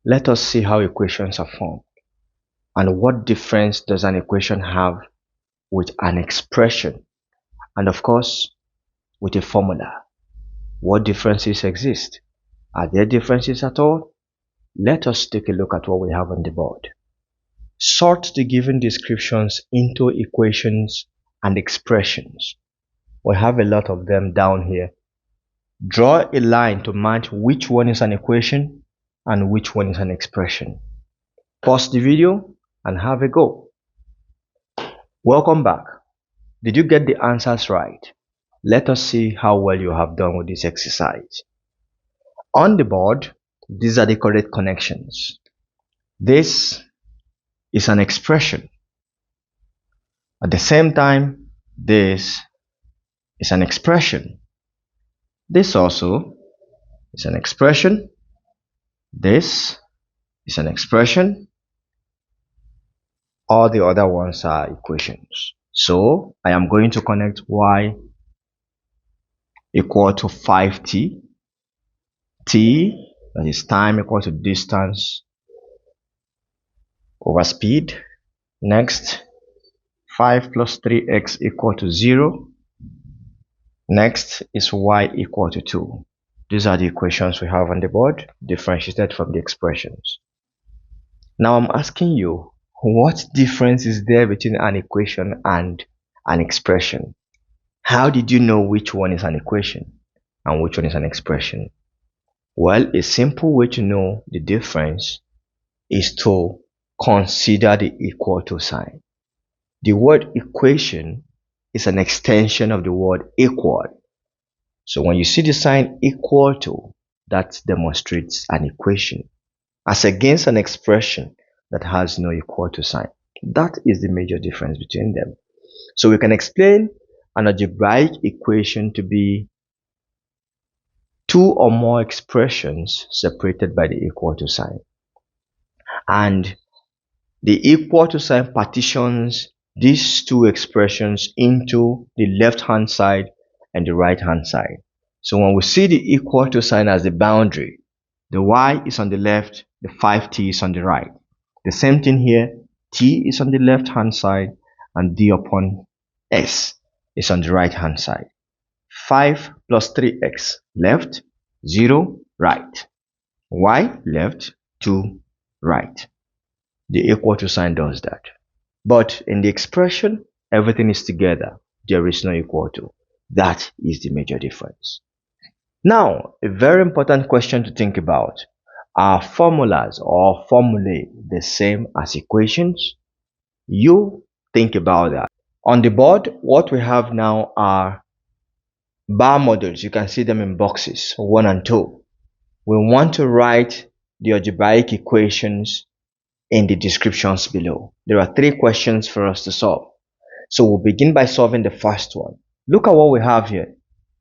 Let us see how equations are formed and what difference does an equation have with an expression, and of course with a formula. What differences exist? Are there differences at all? Let us take a look at what we have on the board. Sort the given descriptions into equations and expressions. We have a lot of them down here. Draw a line to match which one is an equation and which one is an expression. Pause the video and have a go. Welcome back. Did you get the answers right? Let us see how well you have done with this exercise. On the board, these are the correct connections. This is an expression. At the same time, this is an expression. This also is an expression. This is an expression. All the other ones are equations. So I am going to connect y equal to 5t, t, that is time, equal to distance over speed. Next, 5 plus 3x equal to 0. Next is y equal to 2. These are the equations we have on the board, differentiated from the expressions. Now I'm asking you, what difference is there between an equation and an expression? How did you know which one is an equation and which one is an expression? Well, a simple way to know the difference is to consider the equal to sign. The word equation is an extension of the word equal. So when you see the sign equal to, that demonstrates an equation, as against an expression that has no equal to sign. That is the major difference between them. So we can explain an algebraic equation to be two or more expressions separated by the equal to sign. And the equal to sign partitions these two expressions into the left hand side and the right hand side. So when we see the equal to sign as the boundary, the y is on the left, the 5t is on the right. The same thing here, t is on the left hand side and d upon s is on the right hand side. 5 plus 3x left, 0 right. Y left, 2 right. The equal to sign does that. But in the expression, everything is together. There is no equal to. That is the major difference. Now, a very important question to think about. Are formulas or formulae the same as equations? You think about that. On the board, what we have now are bar models. You can see them in boxes 1 and 2. We want to write the algebraic equations in the descriptions below. There are 3 questions for us to solve. So we'll begin by solving the first one. Look at what we have here.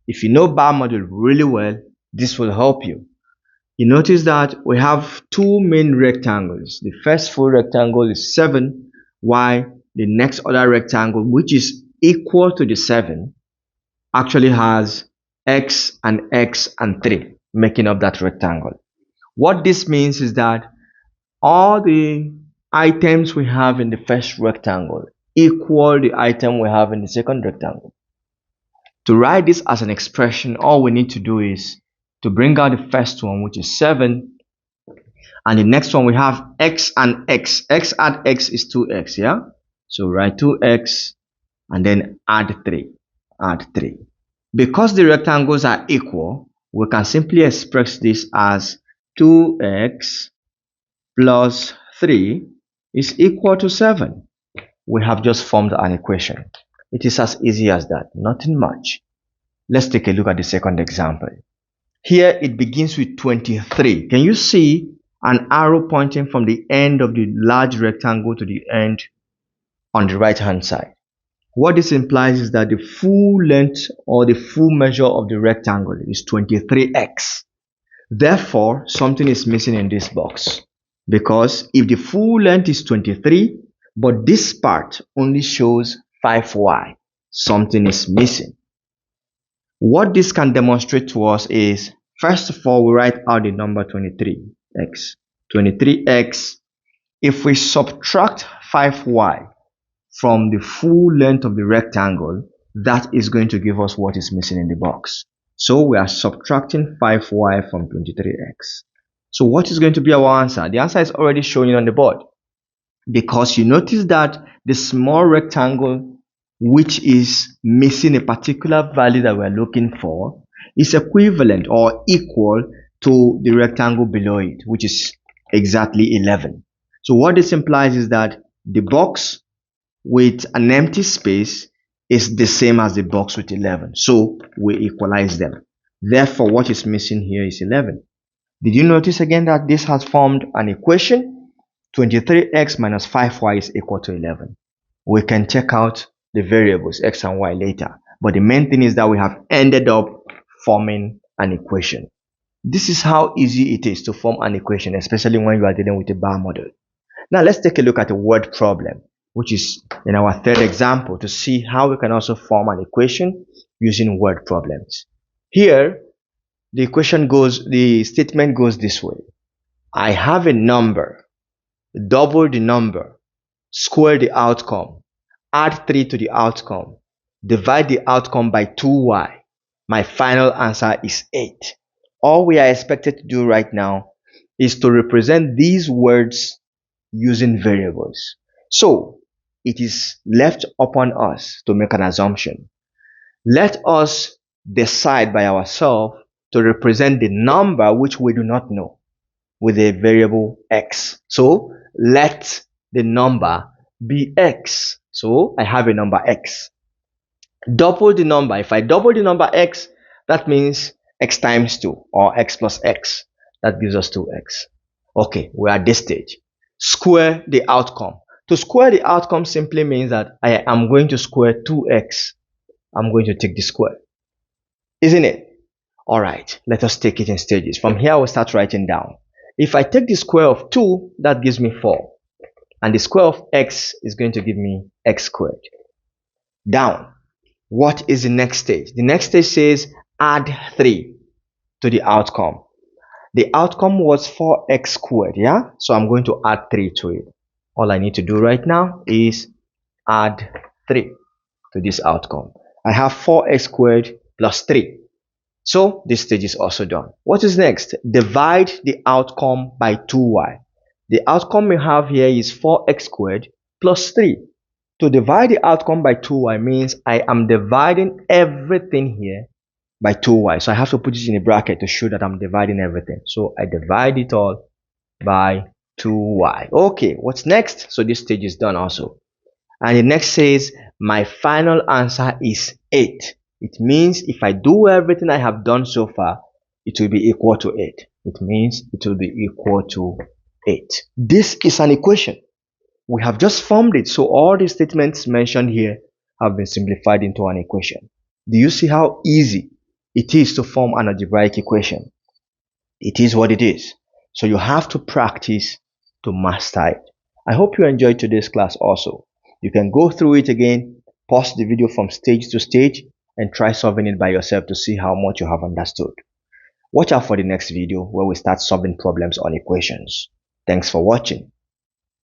If you know bar model really well, this will help you. You notice that we have 2 main rectangles. The first full rectangle is 7, while the next other rectangle, which is equal to the 7, actually has x and 3, making up that rectangle. What this means is that all the items we have in the first rectangle equal the item we have in the second rectangle. To write this as an expression, all we need to do is to bring out the first one, which is 7, and the next one we have x and x. X add x is 2x, yeah? So write 2x and then add 3. Add 3. Because the rectangles are equal, we can simply express this as 2x plus 3 is equal to 7. We have just formed an equation. It is as easy as that, nothing much. Let's take a look at the second example. Here it begins with 23. Can you see an arrow pointing from the end of the large rectangle to the end on the right hand side? What this implies is that the full length or the full measure of the rectangle is 23x. Therefore, something is missing in this box. Because if the full length is 23, but this part only shows 5y, something is missing. What this can demonstrate to us is, first of all, we write out the number 23x. 23x. If we subtract 5y from the full length of the rectangle, that is going to give us what is missing in the box. So we are subtracting 5y from 23x. So what is going to be our answer? The answer is already showing on the board, because you notice that the small rectangle which is missing a particular value that we're looking for is equivalent or equal to the rectangle below it, which is exactly 11. So what this implies is that the box with an empty space is the same as the box with 11. So we equalize them. Therefore, what is missing here is 11. Did you notice again that this has formed an equation? 23x minus 5y is equal to 11. We can check out the variables x and y later, but the main thing is that we have ended up forming an equation. This is how easy it is to form an equation, especially when you are dealing with a bar model. Now let's take a look at a word problem, which is in our third example, to see how we can also form an equation using word problems. Here, the statement goes this way. I have a number, double the number, square the outcome, add 3 to the outcome, divide the outcome by 2y. My final answer is 8. All we are expected to do right now is to represent these words using variables. So it is left upon us to make an assumption. Let us decide by ourselves to represent the number which we do not know with a variable x. So let the number be x. So I have a number x. Double the number. If I double the number x, that means x times 2 or x plus x. That gives us 2x. Okay, we're at this stage. Square the outcome. To square the outcome simply means that I am going to square 2x. I'm going to take the square. Isn't it? Alright, let us take it in stages. From here, I will start writing down. If I take the square of 2, that gives me 4. And the square of x is going to give me x squared. Down. What is the next stage? The next stage says add 3 to the outcome. The outcome was 4x squared, yeah? So I'm going to add 3 to it. All I need to do right now is add 3 to this outcome. I have 4x squared plus 3. So this stage is also done. What is next? Divide the outcome by 2y. The outcome we have here is 4x squared plus 3. To divide the outcome by 2y means I am dividing everything here by 2y. So I have to put it in a bracket to show that I'm dividing everything. So I divide it all by 2y. Okay, what's next? So this stage is done also. And the next says my final answer is 8. It means if I do everything I have done so far, it will be equal to 8. It means it will be equal to 8. This is an equation. We have just formed it. So all the statements mentioned here have been simplified into an equation. Do you see how easy it is to form an algebraic equation? It is what it is. So you have to practice to master it. I hope you enjoyed today's class also. You can go through it again, pause the video from stage to stage, and try solving it by yourself to see how much you have understood. Watch out for the next video where we start solving problems on equations. Thanks for watching.